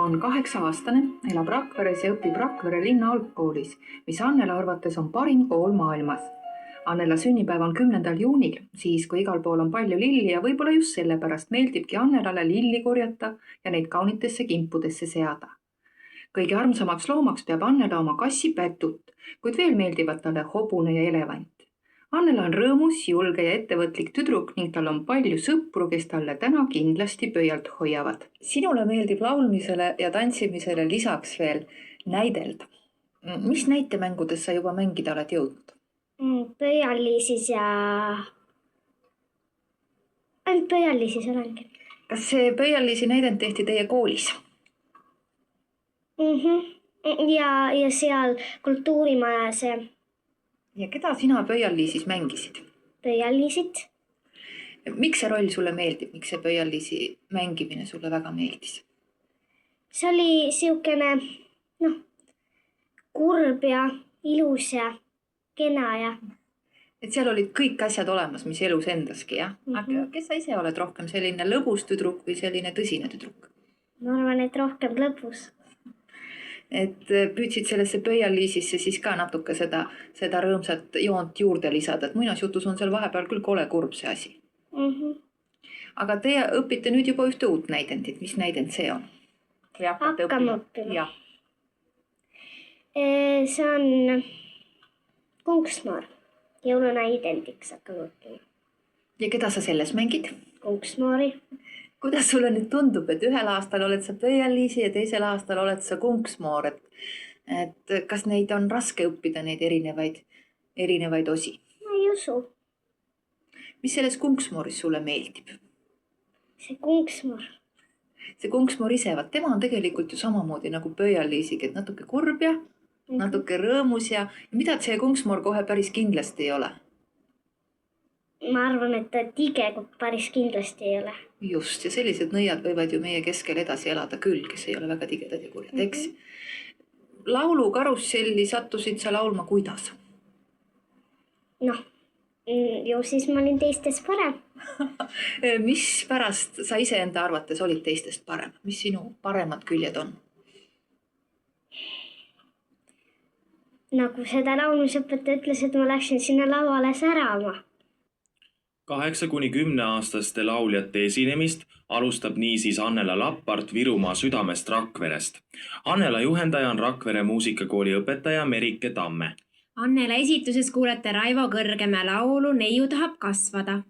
on 8-aastane, elab Rakveres ja õpib Rakvere linna algkoolis, mis Annela arvates on parim kool maailmas. Annela sünnipäev on 10. juunil, siis kui igal pool on palju lilli ja võib-olla just sellepärast meeldibki Annelale lilli korjata ja neid kaunitesse kimpudesse seada. Kõige armsamaks loomaks peab Annela oma kassi Pätut, kuid veel meeldivad talle hobune ja elevant. Annela on rõõmus, julge ja ettevõtlik tüdruk ning tal on palju sõpru, kes talle täna kindlasti pöialt hoiavad. Sinule meeldib laulmisele ja tantsimisele lisaks veel näidelda. Mis näitemängudes sa juba mängida oled jõudnud? Pöialliisis ja... ainult pöialliisis olengi. Kas see pöialliisi näidend tehti teie koolis? Ja seal kultuurimajas Ja keda sina pöialliisis mängisid? pöialliisid. Miks see roll sulle meeldib? Miks see pöialliisi mängimine sulle väga meeldis? See oli siukene, kurb ja ilus ja kena ja... Et seal olid kõik asjad olemas, mis elus endaski, jah? Aga kes sa ise oled rohkem selline lõbus tüdruk või selline tõsine tüdruk? Ma arvan, et rohkem lõbus. Et püüdsid sellesse pöialliisisse siis ka natuke seda rõõmsat joont juurde lisada, et muinasjutus on seal vahepeal küll kole kurb see asi. Aga teie õpite nüüd juba ühte uut näidendit. Mis näidend see on? Hakkame õppima. See on Kunksmoor. Jõulunäidendiks hakkame õppima. Ja keda sa selles mängid? Kunksmoori. Kuidas sulle nüüd tundub, et ühel aastal oled sa pöialliisi ja teisel aastal oled sa Kunksmoor? Et kas neid on raske õppida, neid erinevaid osi? Ma ei usu. Mis selles Kunksmooris sulle meeldib? See Kunksmoor. See Kunksmoor ise, tema on tegelikult ju samamoodi nagu pöialliisigi, et natuke kurb ja natuke rõõmus ja mida see Kunksmoor kohe päris kindlasti ei ole? Ma arvan, et ta tige päris kindlasti ei ole. Just, ja sellised nõiad võivad ju meie keskel edasi elada küll, kes ei ole väga tigedad ja kurjad, eks? Laulu karusselli sattusid sa laulma kuidas? Ju siis ma olin teistest parem. Mis pärast sa iseenda arvates olid teistest parem? Mis sinu paremad küljed on? Nagu seda laulmisõpetaja ütles, et ma läksin sinna lavale särama. 8–10-aastaste lauljate esinemist alustab niisiis Annela Lappart Virumaa südamest Rakverest. Annela juhendaja on Rakvere muusikakooli õpetaja Merike Tamme. Annela esituses kuulete Raivo Kõrgemäe laulu Neiu tahab kasvada.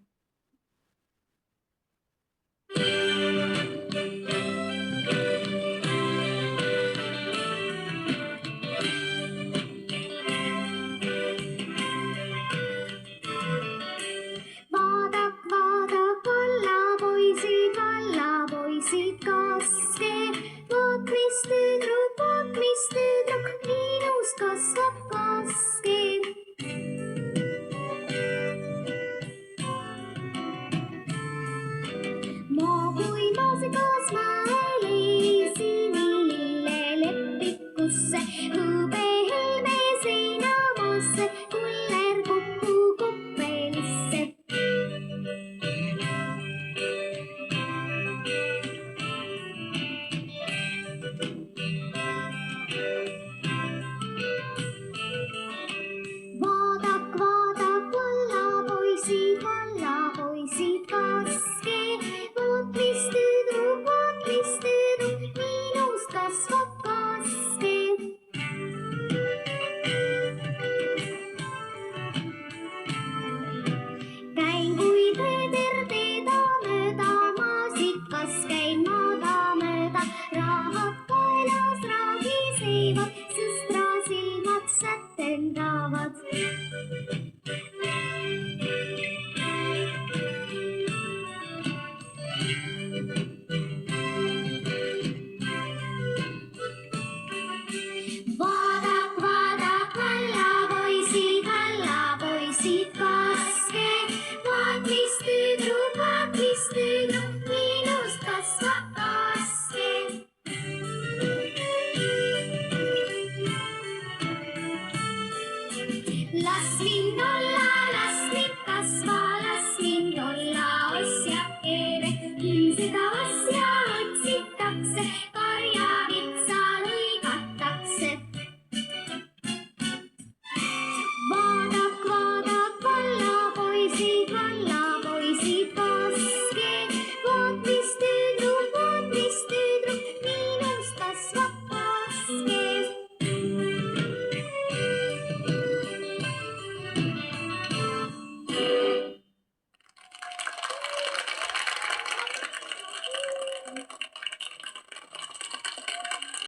Las minna